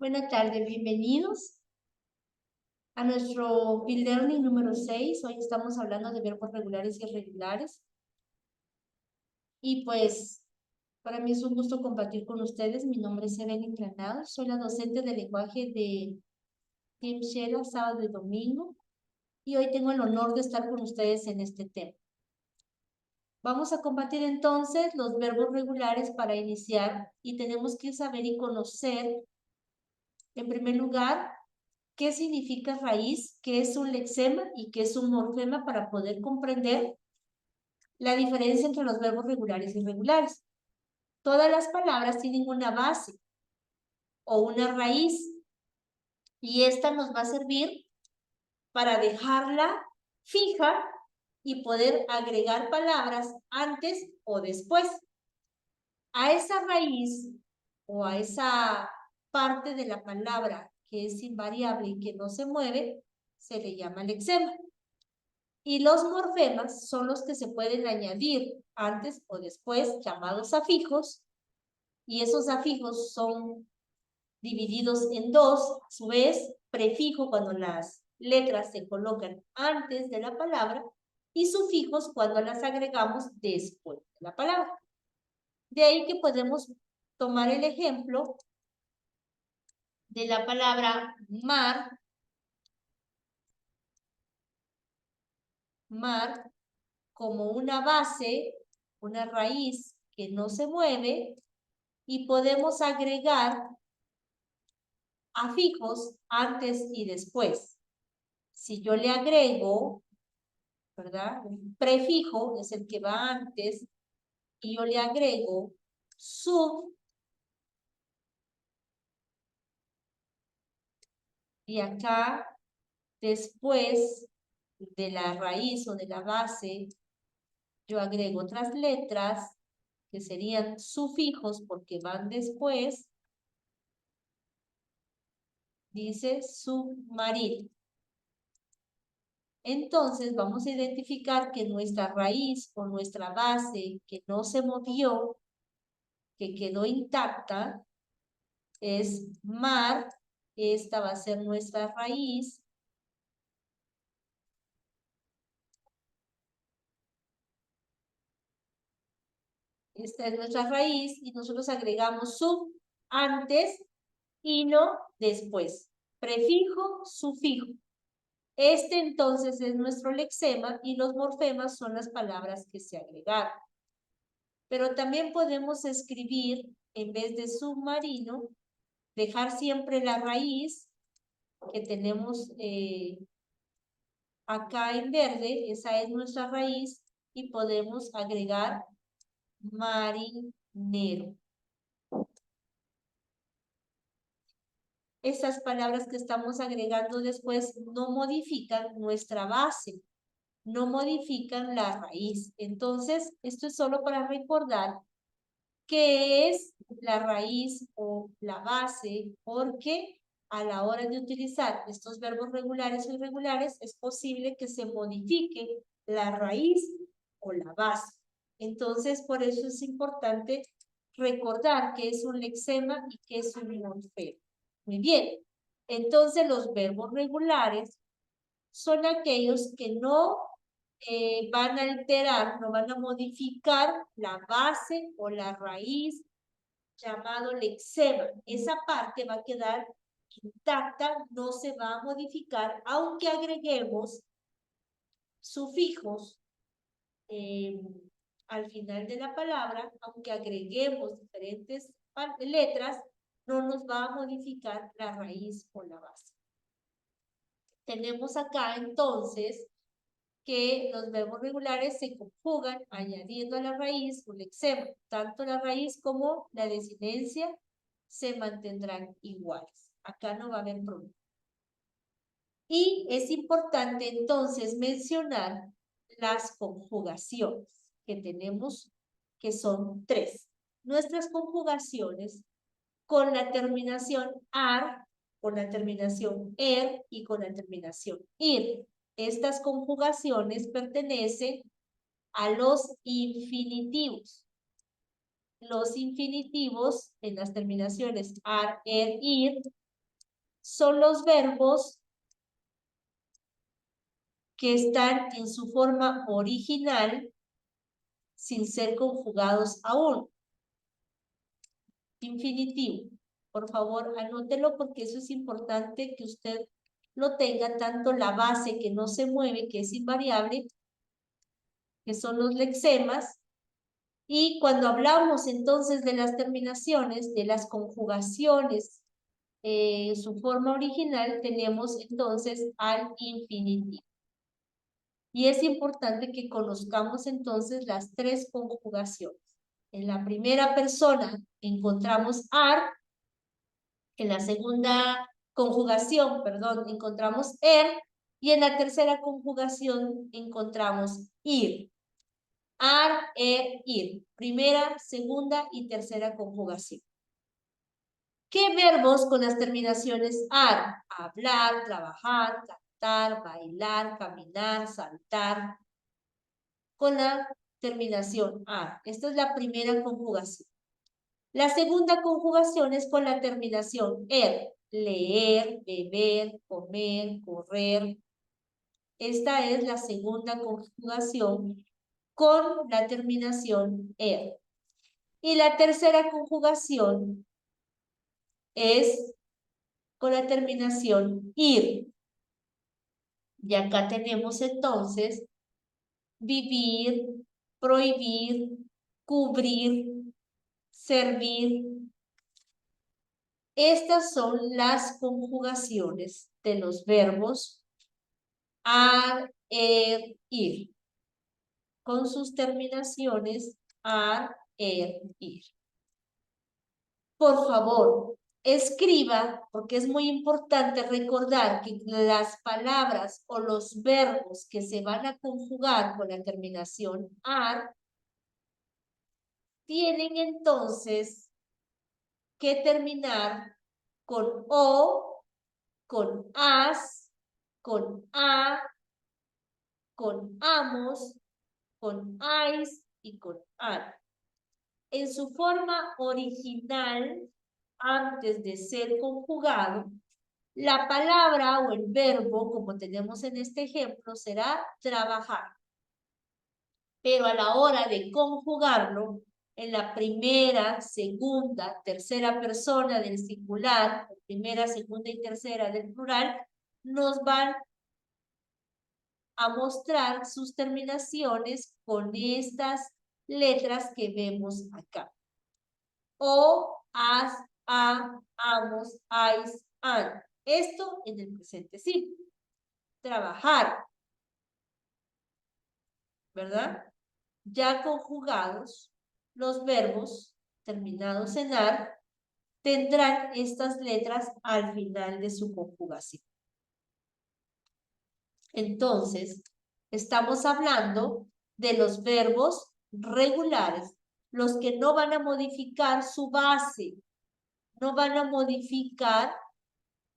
Buenas tardes, bienvenidos a nuestro Field Learning número 6. Hoy estamos hablando de verbos regulares y irregulares. Y pues, para mí es un gusto compartir con ustedes. Mi nombre es Evelyn Granados, soy la docente de lenguaje de Team Shela, sábado y domingo. Y hoy tengo el honor de estar con ustedes en este tema. Vamos a compartir entonces los verbos regulares para iniciar y tenemos que saber y conocer, en primer lugar, qué significa raíz, qué es un lexema y qué es un morfema para poder comprender la diferencia entre los verbos regulares y irregulares. Todas las palabras tienen una base o una raíz y esta nos va a servir para dejarla fija y poder agregar palabras antes o después. A esa raíz o a esa parte de la palabra que es invariable y que no se mueve, se le llama lexema. Y los morfemas son los que se pueden añadir antes o después, llamados afijos, y esos afijos son divididos en dos, a su vez, prefijo cuando las letras se colocan antes de la palabra y sufijos cuando las agregamos después de la palabra. De ahí que podemos tomar el ejemplo de la palabra mar, como una base, una raíz que no se mueve, y podemos agregar afijos antes y después. Si yo le agrego, ¿verdad? Un prefijo es el que va antes, y yo le agrego sub, y acá después de la raíz o de la base, yo agrego otras letras que serían sufijos porque van después, dice submarino. Entonces vamos a identificar que nuestra raíz o nuestra base que no se movió, que quedó intacta, es mar. Esta va a ser nuestra raíz. Esta es nuestra raíz y nosotros agregamos sub antes y no después. Prefijo, sufijo. Este entonces es nuestro lexema y los morfemas son las palabras que se agregaron. Pero también podemos escribir, en vez de submarino, dejar siempre la raíz que tenemos acá en verde, esa es nuestra raíz, y podemos agregar marinero. Esas palabras que estamos agregando después no modifican nuestra base, no modifican la raíz. Entonces, esto es solo para recordar qué es la raíz o la base, porque a la hora de utilizar estos verbos regulares o irregulares es posible que se modifique la raíz o la base. Entonces, por eso es importante recordar qué es un lexema y qué es un morfema. Muy bien, entonces los verbos regulares son aquellos que no van a alterar, no van a modificar la base o la raíz llamado lexema. Esa parte va a quedar intacta, no se va a modificar, aunque agreguemos sufijos al final de la palabra, aunque agreguemos diferentes letras, no nos va a modificar la raíz o la base. Tenemos acá entonces que los verbos regulares se conjugan añadiendo a la raíz un lexema. Tanto la raíz como la desinencia se mantendrán iguales. Acá no va a haber problema. Y es importante entonces mencionar las conjugaciones que tenemos, que son 3. Nuestras conjugaciones con la terminación ar, con la terminación er y con la terminación ir. Estas conjugaciones pertenecen a los infinitivos. Los infinitivos en las terminaciones ar, er, ir son los verbos que están en su forma original sin ser conjugados aún. Infinitivo. Por favor, anótelo porque eso es importante que usted lo tenga, tanto la base que no se mueve, que es invariable, que son los lexemas, y cuando hablamos entonces de las terminaciones, de las conjugaciones, su forma original, tenemos entonces al infinitivo. Y es importante que conozcamos entonces las tres conjugaciones. En la primera persona encontramos ar, en la segunda conjugación, perdón, encontramos y en la tercera conjugación encontramos ir. Ar, ir. Primera, segunda y tercera conjugación. ¿Qué verbos con las terminaciones ar? Hablar, trabajar, cantar, bailar, caminar, saltar. Con la terminación ar. Esta es la primera conjugación. La segunda conjugación es con la terminación leer, beber, comer, correr. Esta es la segunda conjugación con la terminación Y la tercera conjugación es con la terminación ir. Y acá tenemos entonces vivir, prohibir, cubrir, servir. Estas son las conjugaciones de los verbos ar, ir, con sus terminaciones ar, ir. Por favor, escriba, porque es muy importante recordar que las palabras o los verbos que se van a conjugar con la terminación ar tienen entonces que terminar con o, con as, con a, con amos, con ais y con an. En su forma original, antes de ser conjugado, la palabra o el verbo, como tenemos en este ejemplo, será trabajar. Pero a la hora de conjugarlo, en la primera, segunda, tercera persona del singular, primera, segunda y tercera del plural, nos van a mostrar sus terminaciones con estas letras que vemos acá. O, as, a, amos, ais, an. Esto en el presente simple. Trabajar, ¿verdad? Ya conjugados, los verbos terminados en ar tendrán estas letras al final de su conjugación. Entonces, estamos hablando de los verbos regulares, los que no van a modificar su base, no van a modificar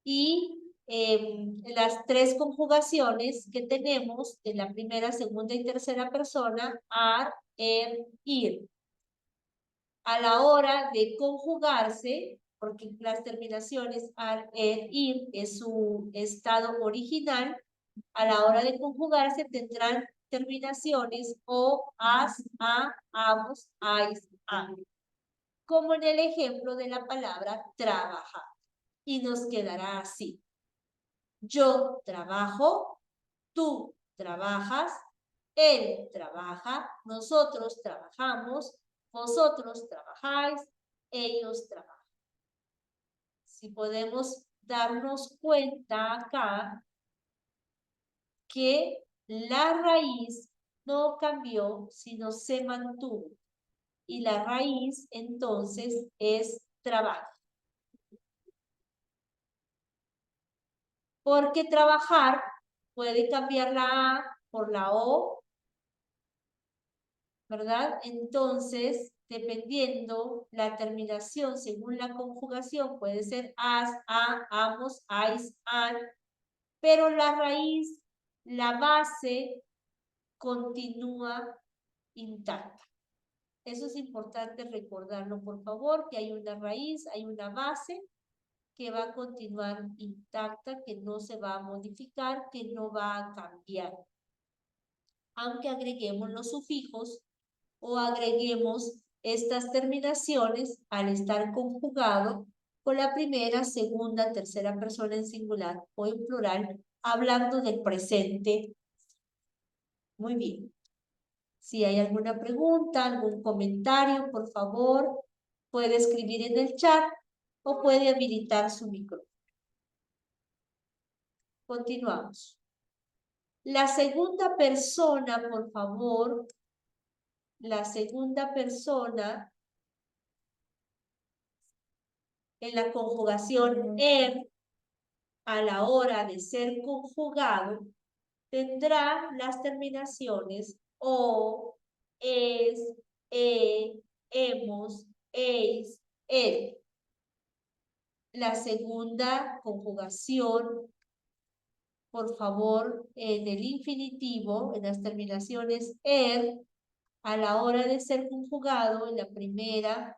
y las tres conjugaciones que tenemos en la primera, segunda y tercera persona, ar, ir. A la hora de conjugarse, porque las terminaciones ar, ir es su estado original, a la hora de conjugarse tendrán terminaciones o, as, a, amos, ais, a. Como en el ejemplo de la palabra trabajar. Y nos quedará así. Yo trabajo, tú trabajas, él trabaja, nosotros trabajamos, vosotros trabajáis, ellos trabajan. Si podemos darnos cuenta acá que la raíz no cambió, sino se mantuvo. Y la raíz entonces es trabajo. Porque trabajar puede cambiar la A por la O, ¿verdad? Entonces, dependiendo la terminación según la conjugación, puede ser as, a, amos, ais, an, pero la raíz, la base, continúa intacta. Eso es importante recordarlo, por favor, que hay una raíz, hay una base, que va a continuar intacta, que no se va a modificar, que no va a cambiar. Aunque agreguemos los sufijos o agreguemos estas terminaciones al estar conjugado con la primera, segunda, tercera persona en singular o en plural, hablando del presente. Muy bien. Si hay alguna pregunta, algún comentario, por favor, puede escribir en el chat o puede habilitar su micrófono. Continuamos. La segunda persona, por favor, la segunda persona en la conjugación er a la hora de ser conjugado tendrá las terminaciones o, es, hemos, eis, el. La segunda conjugación, por favor, en el infinitivo, en las terminaciones er, a la hora de ser conjugado en la primera,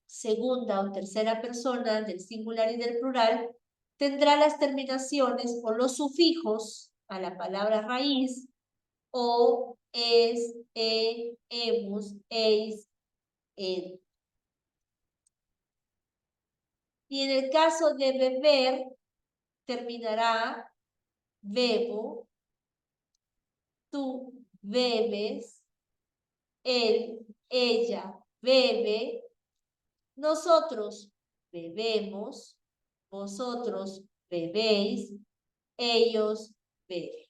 segunda o tercera persona del singular y del plural, tendrá las terminaciones o los sufijos a la palabra raíz o, es, hemos, eis, el. Y en el caso de beber, terminará bebo, tú bebes, él, ella bebe, nosotros bebemos, vosotros bebéis, ellos beben.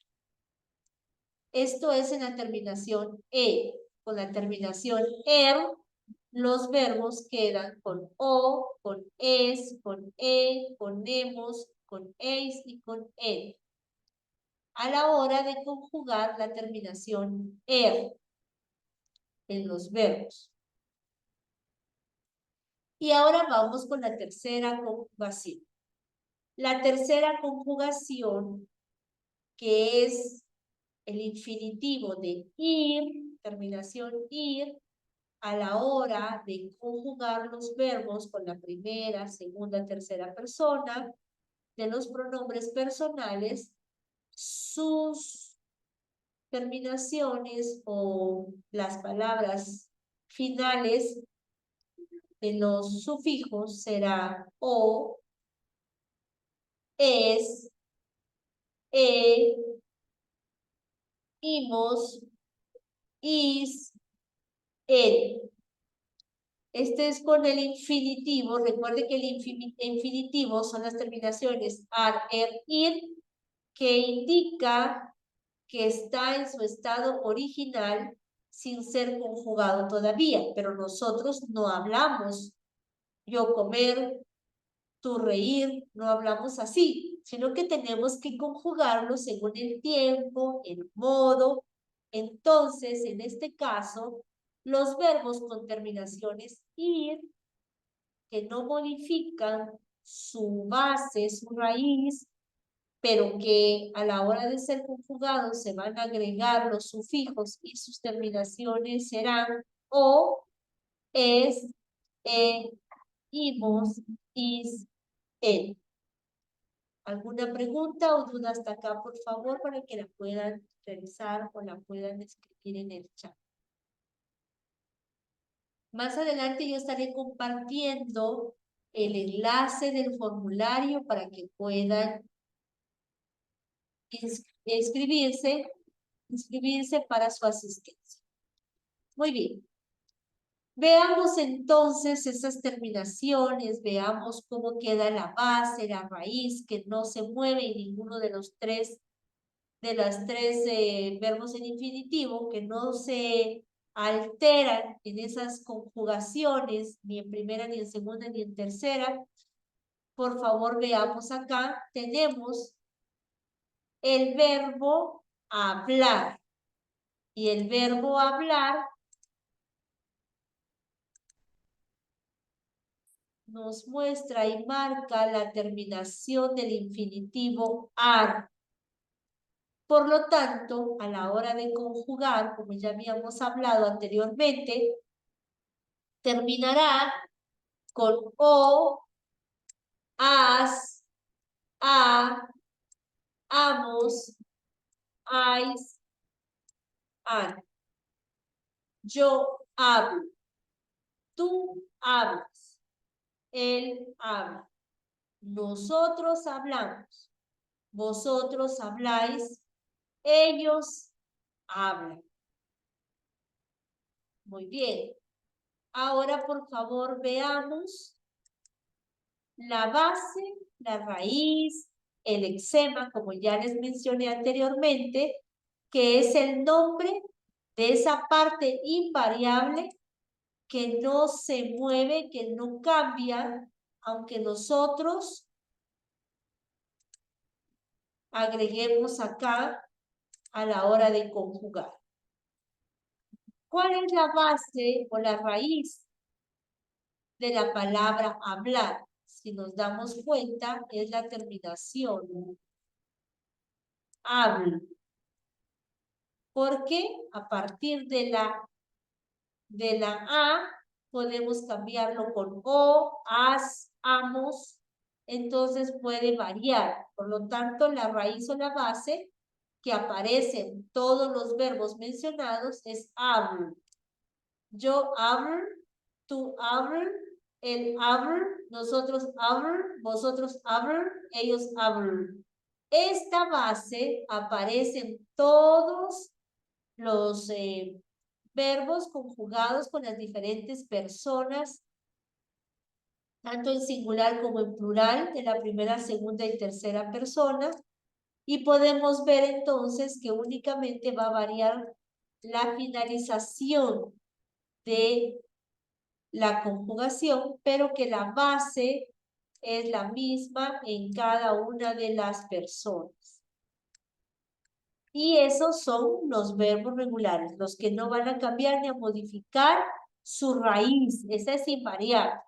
Esto es en la terminación e. Con la terminación er, los verbos quedan con o, con es, con con hemos, con eis y con el. A la hora de conjugar la terminación er en los verbos. Y ahora vamos con la tercera conjugación. La tercera conjugación, que es el infinitivo de ir, terminación ir, a la hora de conjugar los verbos con la primera, segunda, tercera persona de los pronombres personales, sus terminaciones o las palabras finales de los sufijos será o, es, imos, is, el. Este es con el infinitivo. Recuerde que el infinitivo son las terminaciones ar, er, ir, que indica que está en su estado original sin ser conjugado todavía, pero nosotros no hablamos yo comer, tú reír, no hablamos así, sino que tenemos que conjugarlo según el tiempo, el modo. Entonces, en este caso, los verbos con terminaciones ir, que no modifican su base, su raíz, pero que a la hora de ser conjugados se van a agregar los sufijos y sus terminaciones serán o, es, imos, is, el. ¿Alguna pregunta o duda hasta acá, por favor, para que la puedan revisar o la puedan escribir en el chat? Más adelante yo estaré compartiendo el enlace del formulario para que puedan inscribirse para su asistencia. Muy bien. Veamos entonces esas terminaciones, veamos cómo queda la base, la raíz, que no se mueve en ninguno de los tres, verbos en infinitivo, que no se alteran en esas conjugaciones, ni en primera, ni en segunda, ni en tercera. Por favor, veamos acá, tenemos el verbo hablar. Y el verbo hablar nos muestra y marca la terminación del infinitivo ar. Por lo tanto, a la hora de conjugar, como ya habíamos hablado anteriormente, terminará con o, has, ha, hamos, has, han. Yo hablo, tú hablas, él habla, nosotros hablamos, vosotros habláis, ellos hablan. Muy bien. Ahora, por favor, veamos la base, la raíz, el eczema, como ya les mencioné anteriormente, que es el nombre de esa parte invariable que no se mueve, que no cambia, aunque nosotros agreguemos acá a la hora de conjugar. ¿Cuál es la base o la raíz de la palabra hablar? Si nos damos cuenta, es la terminación hablo. Porque a partir de la A podemos cambiarlo con O, as, amos, entonces puede variar. Por lo tanto, la raíz o la base que aparece en todos los verbos mencionados es hablo. Yo hablo, tú hablas, él habla, nosotros hablamos, vosotros hablan, ellos hablan. Esta base aparece en todos los verbos conjugados con las diferentes personas, tanto en singular como en plural, de la primera, segunda y tercera persona. Y podemos ver entonces que únicamente va a variar la finalización de la conjugación, pero que la base es la misma en cada una de las personas. Y esos son los verbos regulares, los que no van a cambiar ni a modificar su raíz. Esa es invariable.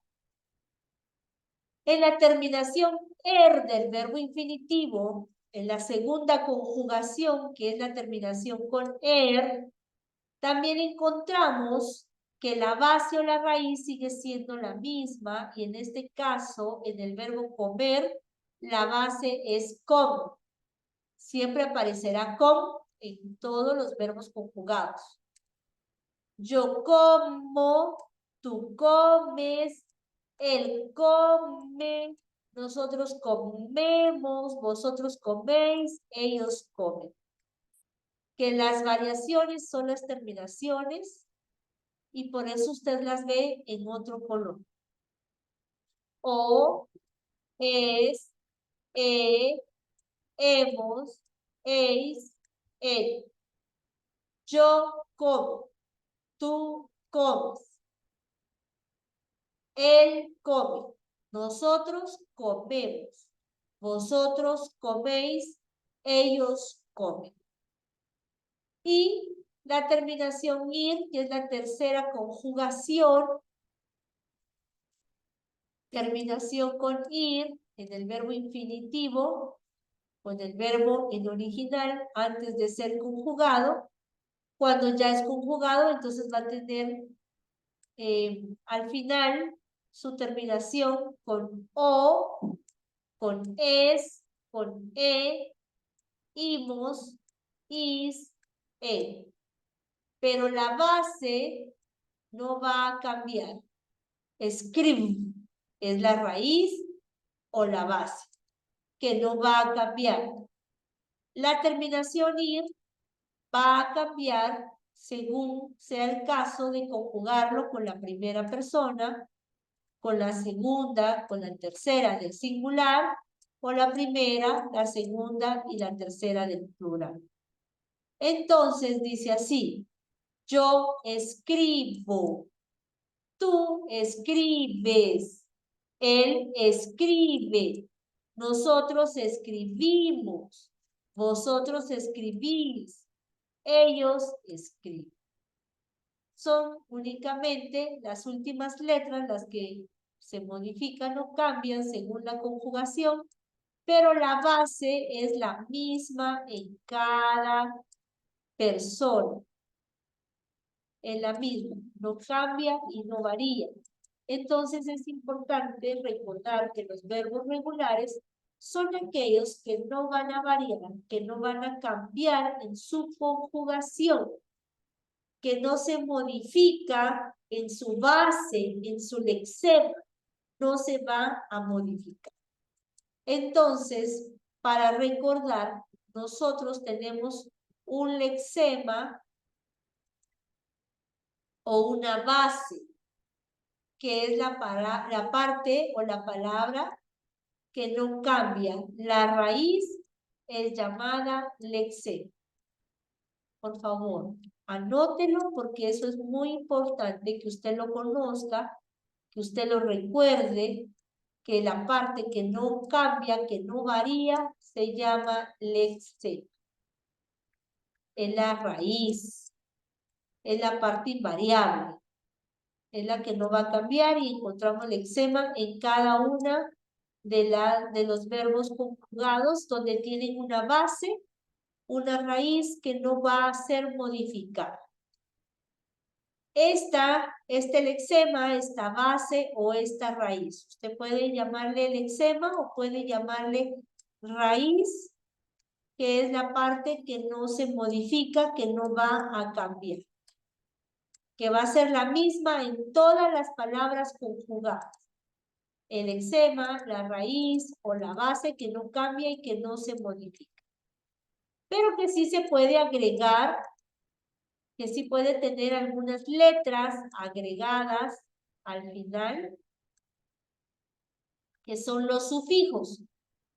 En la terminación er del verbo infinitivo, en la segunda conjugación, que es la terminación con er, también encontramos que la base o la raíz sigue siendo la misma, y en este caso, en el verbo comer, la base es com. Siempre aparecerá com en todos los verbos conjugados. Yo como, tú comes, él come, nosotros comemos, vosotros coméis, ellos comen. Que las variaciones son las terminaciones y por eso usted las ve en otro color. O, es, hemos, eis, él. Yo como, tú comes, él come, nosotros comemos, vosotros coméis, ellos comen. Y la terminación ir, que es la tercera conjugación, terminación con ir en el verbo infinitivo, con el verbo en original antes de ser conjugado. Cuando ya es conjugado, entonces va a tener al final su terminación con o, con es, con imos, is, el. Pero la base no va a cambiar. Escribe es la raíz o la base, que no va a cambiar. La terminación ir va a cambiar según sea el caso de conjugarlo con la primera persona, con la segunda, con la tercera del singular, o la primera, la segunda y la tercera del plural. Entonces dice así, yo escribo, tú escribes, él escribe, nosotros escribimos, vosotros escribís, ellos escriben. Son únicamente las últimas letras las que se modifican o cambian según la conjugación, pero la base es la misma en cada persona. Es la misma, no cambia y no varía. Entonces es importante recordar que los verbos regulares son aquellos que no van a variar, que no van a cambiar en su conjugación, que no se modifica en su base, en su lexema, no se va a modificar. Entonces, para recordar, nosotros tenemos un lexema o una base, que es la parte o la palabra que no cambia. La raíz es llamada lexema. Por favor, anótelo porque eso es muy importante que usted lo conozca, que usted lo recuerde, que la parte que no cambia, que no varía, se llama lexema. Es la raíz, es la parte invariable, es la que no va a cambiar y encontramos lexema en cada una de los verbos conjugados donde tienen una base, una raíz que no va a ser modificada. Este lexema, esta base o esta raíz. Usted puede llamarle lexema o puede llamarle raíz, que es la parte que no se modifica, que no va a cambiar, que va a ser la misma en todas las palabras conjugadas. El lexema, la raíz o la base que no cambia y que no se modifica. Pero que sí se puede agregar, que sí puede tener algunas letras agregadas al final, que son los sufijos.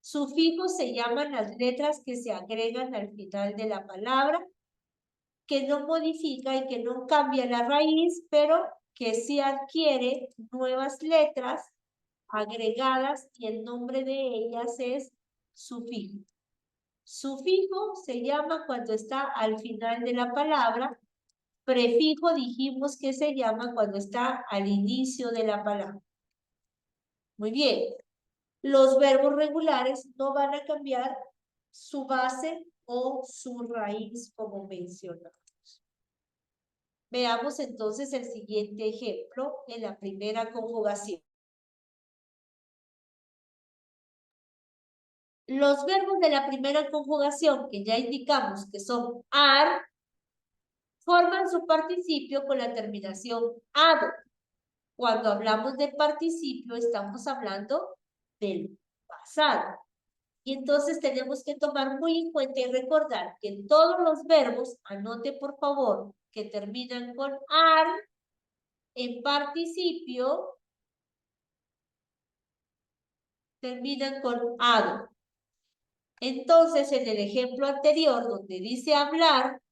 Sufijos se llaman las letras que se agregan al final de la palabra, que no modifica y que no cambia la raíz, pero que sí adquiere nuevas letras agregadas y el nombre de ellas es sufijo. Sufijo se llama cuando está al final de la palabra. Prefijo dijimos que se llama cuando está al inicio de la palabra. Muy bien. Los verbos regulares no van a cambiar su base o su raíz, como mencionamos. Veamos entonces el siguiente ejemplo en la primera conjugación. Los verbos de la primera conjugación, que ya indicamos que son ar, forman su participio con la terminación ado. Cuando hablamos de participio, estamos hablando del pasado. Y entonces tenemos que tomar muy en cuenta y recordar que en todos los verbos, anote por favor, que terminan con ar, en participio, terminan con ado. Entonces, en el ejemplo anterior, donde dice hablar,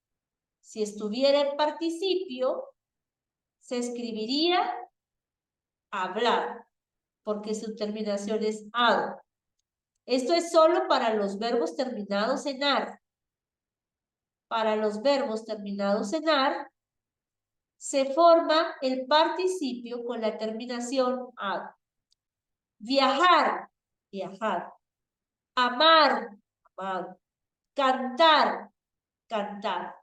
si estuviera en participio, se escribiría hablar, porque su terminación es ado. Esto es solo para los verbos terminados en ar. Para los verbos terminados en ar, se forma el participio con la terminación ado. Viajar, viajar. Amar, amar. Cantar, cantar.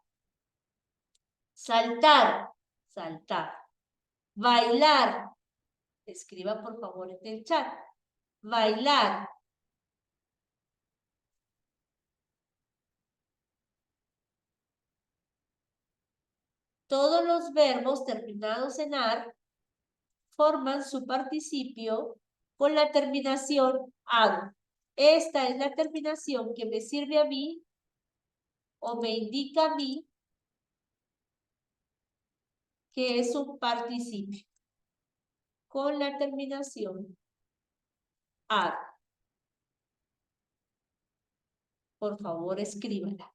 Saltar, saltar. Bailar, escriba por favor en el chat. Bailar. Todos los verbos terminados en ar forman su participio con la terminación ado. Esta es la terminación que me sirve a mí o me indica a mí que es un participio con la terminación ado. Por favor, escríbala.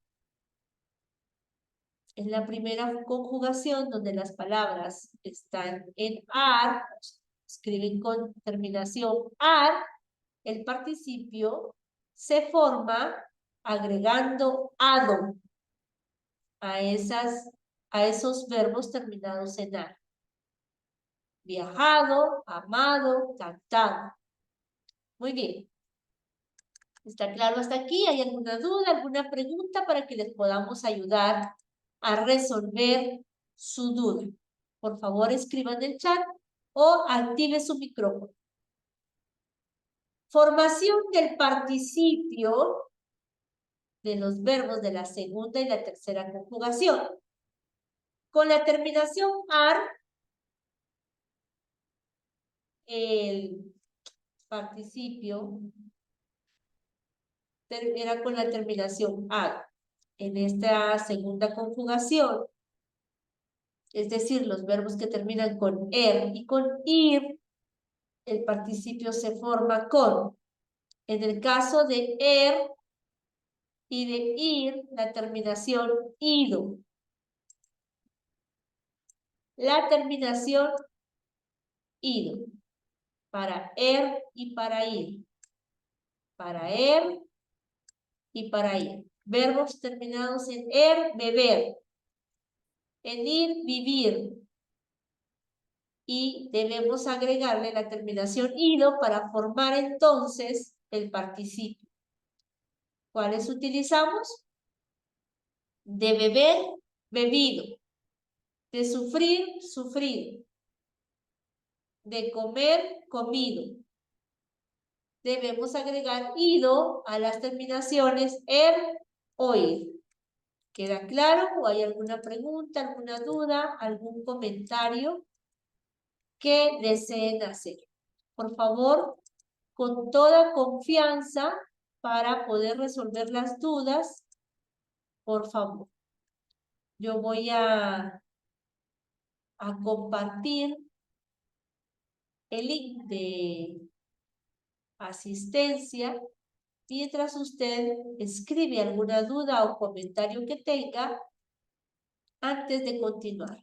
Es la primera conjugación donde las palabras están en ar, escriben con terminación ar, el participio se forma agregando ado a esos verbos terminados en ar. Viajado, amado, cantado. Muy bien. ¿Está claro hasta aquí? ¿Hay alguna duda, alguna pregunta para que les podamos ayudar a resolver su duda? Por favor, escriban en el chat o active su micrófono. Formación del participio de los verbos de la segunda y la tercera conjugación. Con la terminación AR, el participio era con la terminación AR. En esta segunda conjugación, es decir, los verbos que terminan con y con ir, el participio se forma con. En el caso de y de ir, la terminación ido. La terminación ido. Para y para ir. Para y para ir. Verbos terminados en beber. En ir, vivir. Y debemos agregarle la terminación ido para formar entonces el participio. ¿Cuáles utilizamos? De beber, bebido. De sufrir, sufrido. De comer, comido. Debemos agregar ido a las terminaciones o ir. ¿Queda claro? ¿O hay alguna pregunta, alguna duda, algún comentario que deseen hacer? Por favor, con toda confianza para poder resolver las dudas, por favor. Yo voy a compartir el link de asistencia mientras usted escribe alguna duda o comentario que tenga antes de continuar.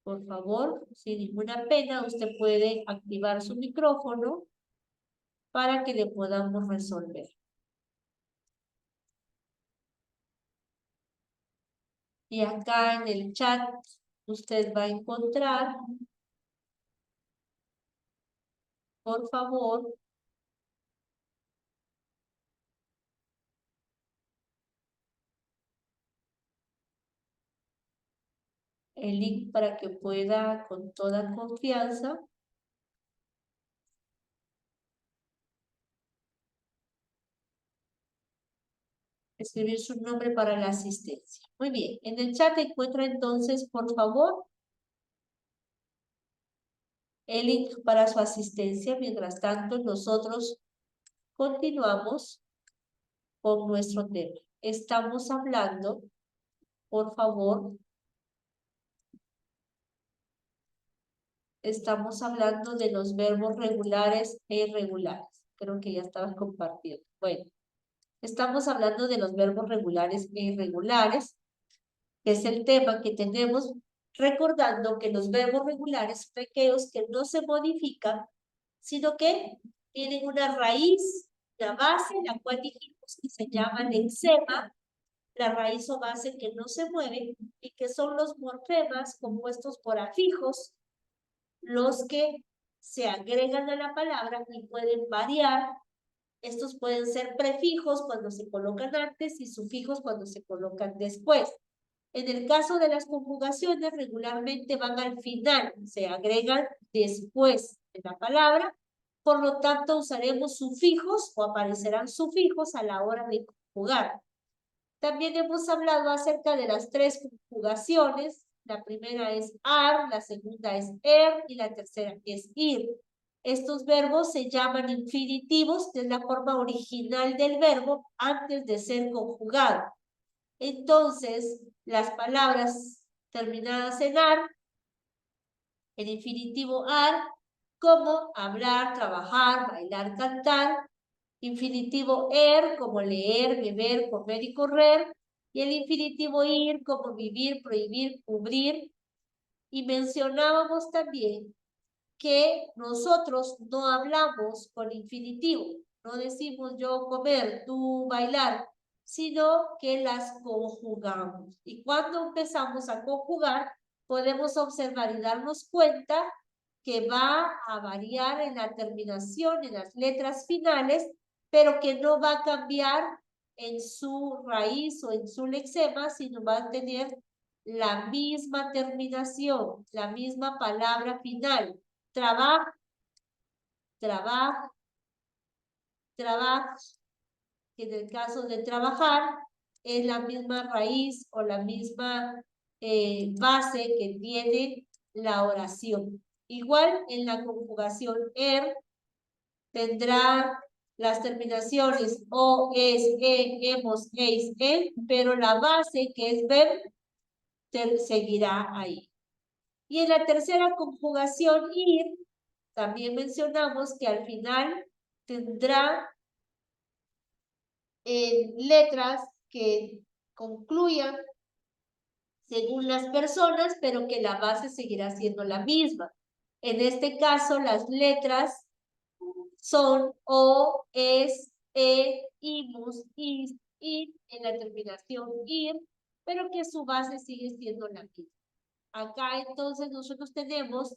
Por favor, sin ninguna pena, usted puede activar su micrófono para que le podamos resolver. Y acá en el chat usted va a encontrar, por favor, el link para que pueda con toda confianza escribir su nombre para la asistencia. Muy bien, en el chat encuentra entonces, por favor, el link para su asistencia. Mientras tanto, nosotros continuamos con nuestro tema. Estamos hablando, por favor, estamos hablando de los verbos regulares e irregulares. Creo que ya estabas compartiendo. Bueno, estamos hablando de los verbos regulares e irregulares, que es el tema que tenemos, recordando que los verbos regulares son aquellos que no se modifican, sino que tienen una raíz, una base, la cual dijimos que se llama lexema, la raíz o base que no se mueve, y que son los morfemas compuestos por afijos, los que se agregan a la palabra y pueden variar. Estos pueden ser prefijos cuando se colocan antes y sufijos cuando se colocan después. En el caso de las conjugaciones, regularmente van al final, se agregan después de la palabra, por lo tanto usaremos sufijos o aparecerán sufijos a la hora de conjugar. También hemos hablado acerca de las tres conjugaciones. La primera es ar, la segunda es y la tercera es ir. Estos verbos se llaman infinitivos, que es la forma original del verbo antes de ser conjugado. Entonces, las palabras terminadas en ar, el infinitivo ar, como hablar, trabajar, bailar, cantar. Infinitivo como leer, beber, comer y correr. Y el infinitivo ir, como vivir, prohibir, cubrir. Y mencionábamos también que nosotros no hablamos con infinitivo. No decimos yo comer, tú bailar, sino que las conjugamos. Y cuando empezamos a conjugar, podemos observar y darnos cuenta que va a variar en la terminación, en las letras finales, pero que no va a cambiar en su raíz o en su lexema, sino va a tener la misma terminación, la misma palabra final. Trabaja, trabaja, trabaja. En el caso de trabajar, es la misma raíz o la misma base que tiene la oración. Igual en la conjugación tendrá las terminaciones o, es, hemos, eis, en, pero la base que es ver seguirá ahí. Y en la tercera conjugación ir, también mencionamos que al final tendrá letras que concluyan según las personas, pero que la base seguirá siendo la misma. En este caso, las letras son o, es, imus, is, in, en la terminación ir, pero que su base sigue siendo la misma. Acá entonces nosotros tenemos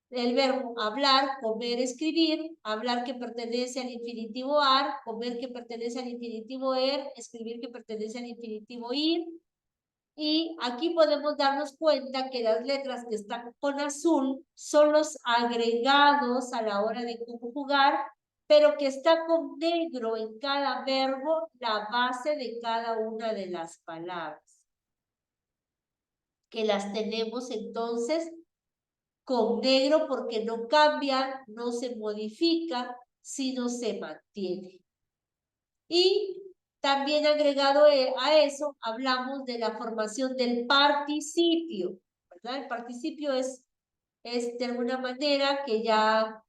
el verbo hablar, comer, escribir, hablar que pertenece al infinitivo ar, comer que pertenece al infinitivo escribir que pertenece al infinitivo ir. Y aquí podemos darnos cuenta que las letras que están con azul son los agregados a la hora de conjugar, pero que está con negro en cada verbo la base de cada una de las palabras. Que las tenemos entonces con negro porque no cambia, no se modifica, sino se mantiene. Y también agregado a eso, hablamos de la formación del participio, ¿verdad? El participio es de alguna manera que ya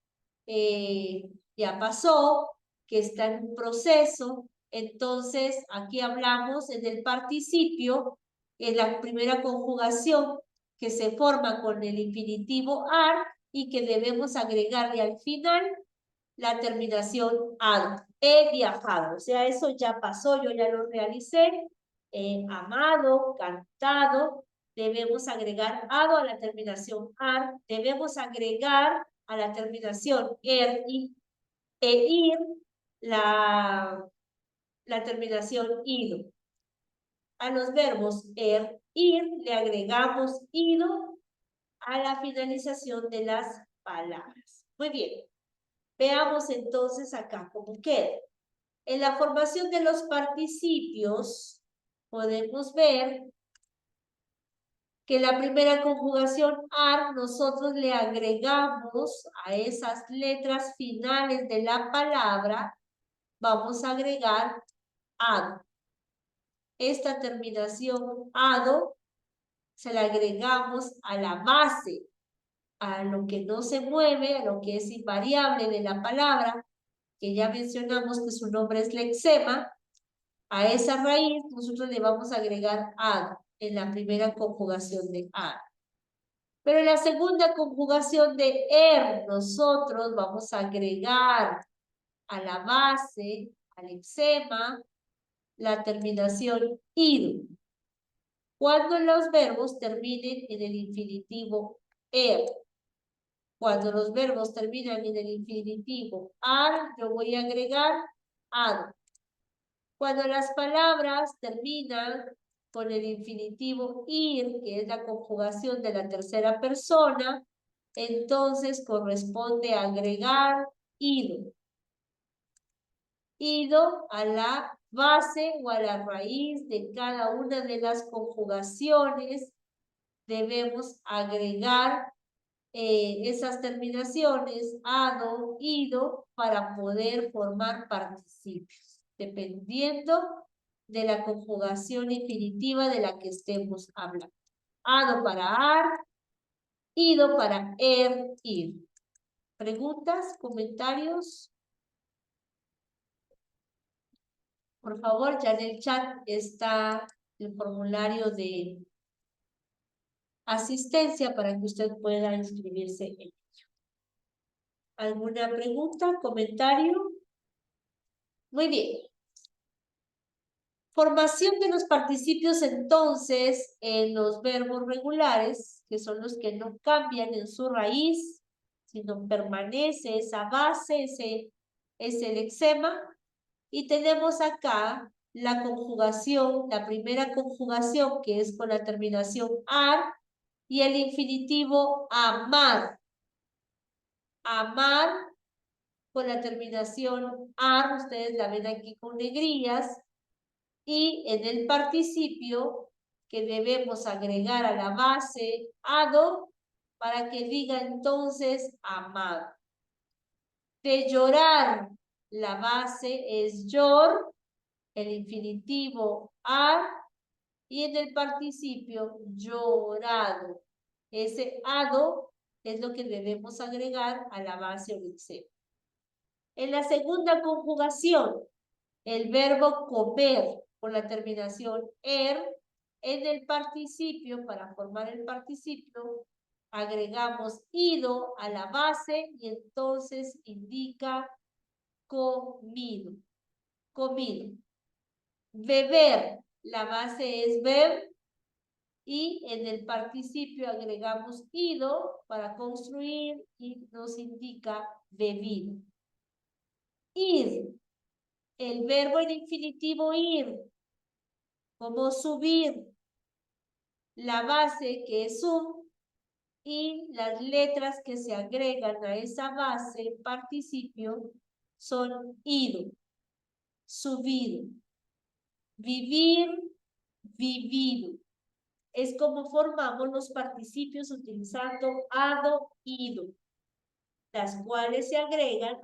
pasó, que está en un proceso. Entonces, aquí hablamos en el participio, en la primera conjugación que se forma con el infinitivo ar y que debemos agregarle al final la terminación ado. He viajado, o sea, eso ya pasó, yo ya lo realicé. Amado, cantado, debemos agregar ado a la terminación ar, debemos agregar a la terminación e ir la terminación ido. A los verbos ir, le agregamos ido a la finalización de las palabras. Muy bien. Veamos entonces acá cómo queda. En la formación de los participios podemos ver que la primera conjugación ar nosotros le agregamos a esas letras finales de la palabra, vamos a agregar ado. Esta terminación ado se la agregamos a la base, a lo que no se mueve, a lo que es invariable de la palabra, que ya mencionamos que su nombre es lexema. A esa raíz nosotros le vamos a agregar ad en la primera conjugación de ad. Pero en la segunda conjugación de nosotros vamos a agregar a la base, al lexema, la terminación id. Cuando los verbos terminen en el infinitivo cuando los verbos terminan en el infinitivo ar, yo voy a agregar ad. Cuando las palabras terminan con el infinitivo ir, que es la conjugación de la tercera persona, entonces corresponde agregar ido. Ido a la base o a la raíz de cada una de las conjugaciones. Debemos agregar esas terminaciones, ado, ido, para poder formar participios, dependiendo de la conjugación infinitiva de la que estemos hablando. Ado para ar, ido para ir. ¿Preguntas? ¿Comentarios? Por favor, ya en el chat está el formulario de asistencia para que usted pueda inscribirse en ello. ¿Alguna pregunta? ¿Comentario? Muy bien. Formación de los participios entonces en los verbos regulares, que son los que no cambian en su raíz, sino permanece esa base, ese lexema. Y tenemos acá la conjugación, la primera conjugación que es con la terminación ar y el infinitivo amar. Amar con la terminación ar, ustedes la ven aquí con negrillas, y en el participio que debemos agregar a la base ado para que diga entonces amado. De llorar, la base es yor, el infinitivo ar, y en el participio llorado. Ese ado es lo que debemos agregar a la base orixé. En la segunda conjugación, el verbo comer con la terminación er, en el participio, para formar el participio, agregamos ido a la base y entonces indica comido. Comido. Beber, la base es beb y en el participio agregamos ido para construir y nos indica bebido. Ir, el verbo en infinitivo ir, como subir, la base que es sub y las letras que se agregan a esa base participio son ido, subido, vivir, vivido. Es como formamos los participios utilizando ado, ido, las cuales se agregan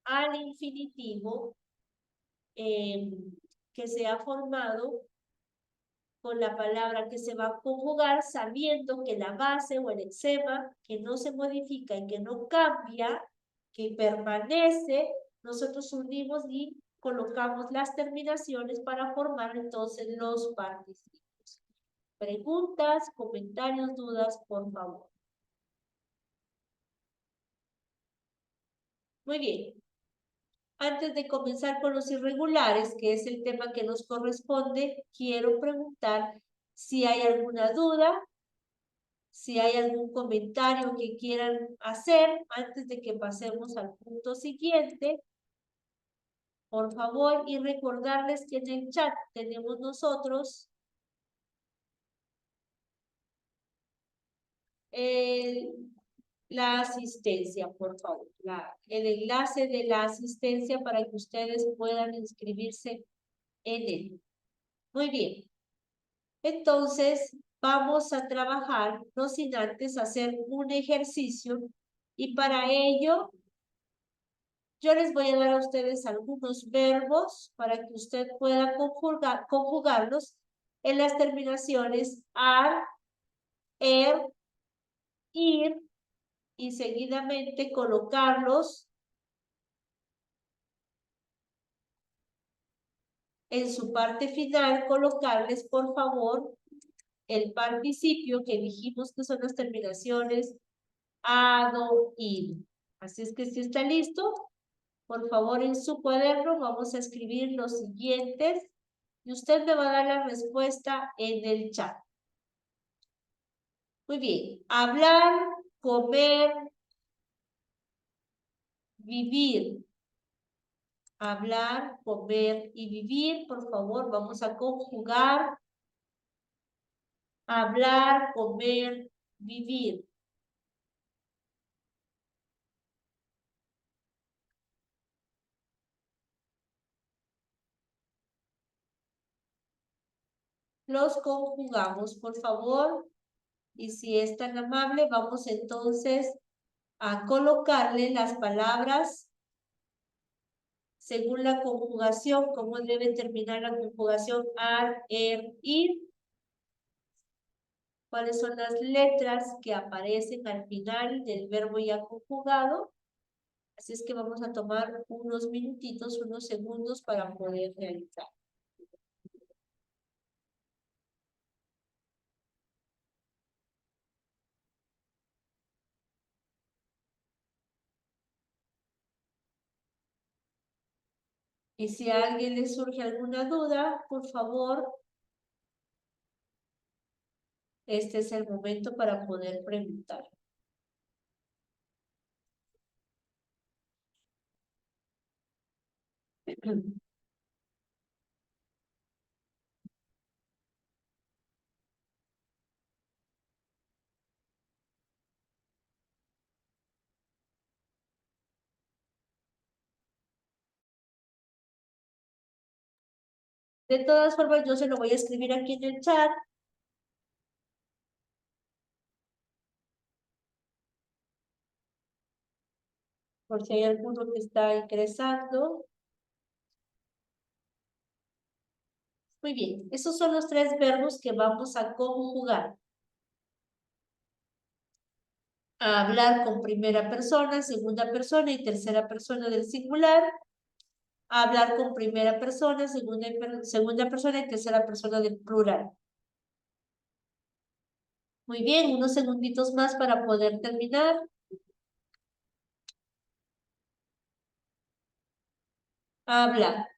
al infinitivo que se ha formado con la palabra que se va a conjugar, sabiendo que la base o el exema que no se modifica y que no cambia, que permanece, nosotros unimos y colocamos las terminaciones para formar entonces los participios. Preguntas, comentarios, dudas, por favor. Muy bien. Antes de comenzar con los irregulares, que es el tema que nos corresponde, quiero preguntar si hay alguna duda, si hay algún comentario que quieran hacer antes de que pasemos al punto siguiente. Por favor, y recordarles que en el chat tenemos nosotros la asistencia, por favor, el enlace de la asistencia para que ustedes puedan inscribirse en él. Muy bien. Entonces, vamos a trabajar, no sin antes hacer un ejercicio, y para ello, yo les voy a dar a ustedes algunos verbos para que usted pueda conjugarlos en las terminaciones ar, er, ir, y seguidamente colocarlos en su parte final, colocarles, por favor, el participio que dijimos que son las terminaciones ado, ido. Así es que si está listo, por favor en su cuaderno vamos a escribir los siguientes y usted me va a dar la respuesta en el chat. Muy bien. Hablar, comer, vivir. Hablar, comer y vivir. Por favor, vamos a conjugar. Hablar, comer, vivir. Los conjugamos, por favor. Y si es tan amable, vamos entonces a colocarle las palabras según la conjugación, cómo debe terminar la conjugación ar, er, ir. ¿Cuáles son las letras que aparecen al final del verbo ya conjugado? Así es que vamos a tomar unos minutitos, unos segundos para poder realizar. Y si a alguien le surge alguna duda, por favor, este es el momento para poder preguntar. De todas formas, yo se lo voy a escribir aquí en el chat. Por si hay alguno que está ingresando. Muy bien, esos son los 3 verbos que vamos a conjugar. A hablar con primera persona, segunda persona y tercera persona del singular. A hablar con primera persona, segunda persona y tercera persona del plural. Muy bien, unos segunditos más para poder terminar. A hablar.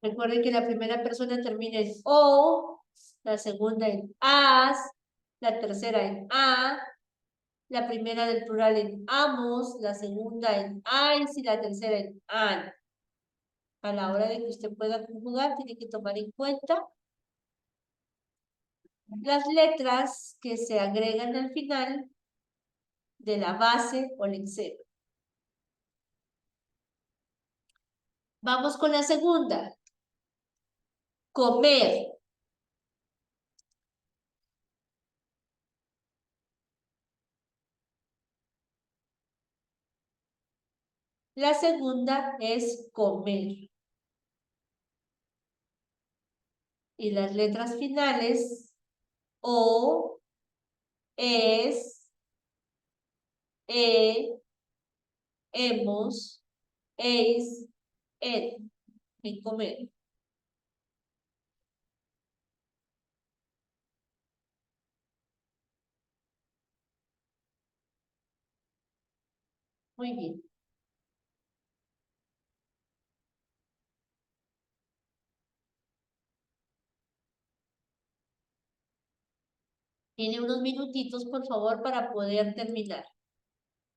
Recuerden que la primera persona termina en o, la segunda en as, la tercera en a, la primera del plural en amos, la segunda en ais y la tercera en an. A la hora de que usted pueda conjugar, tiene que tomar en cuenta las letras que se agregan al final de la base o lexema. Vamos con la segunda. Comer. La segunda es comer. Y las letras finales, o, es, hemos, eis, en comer. Muy bien. Tiene unos minutitos, por favor, para poder terminar.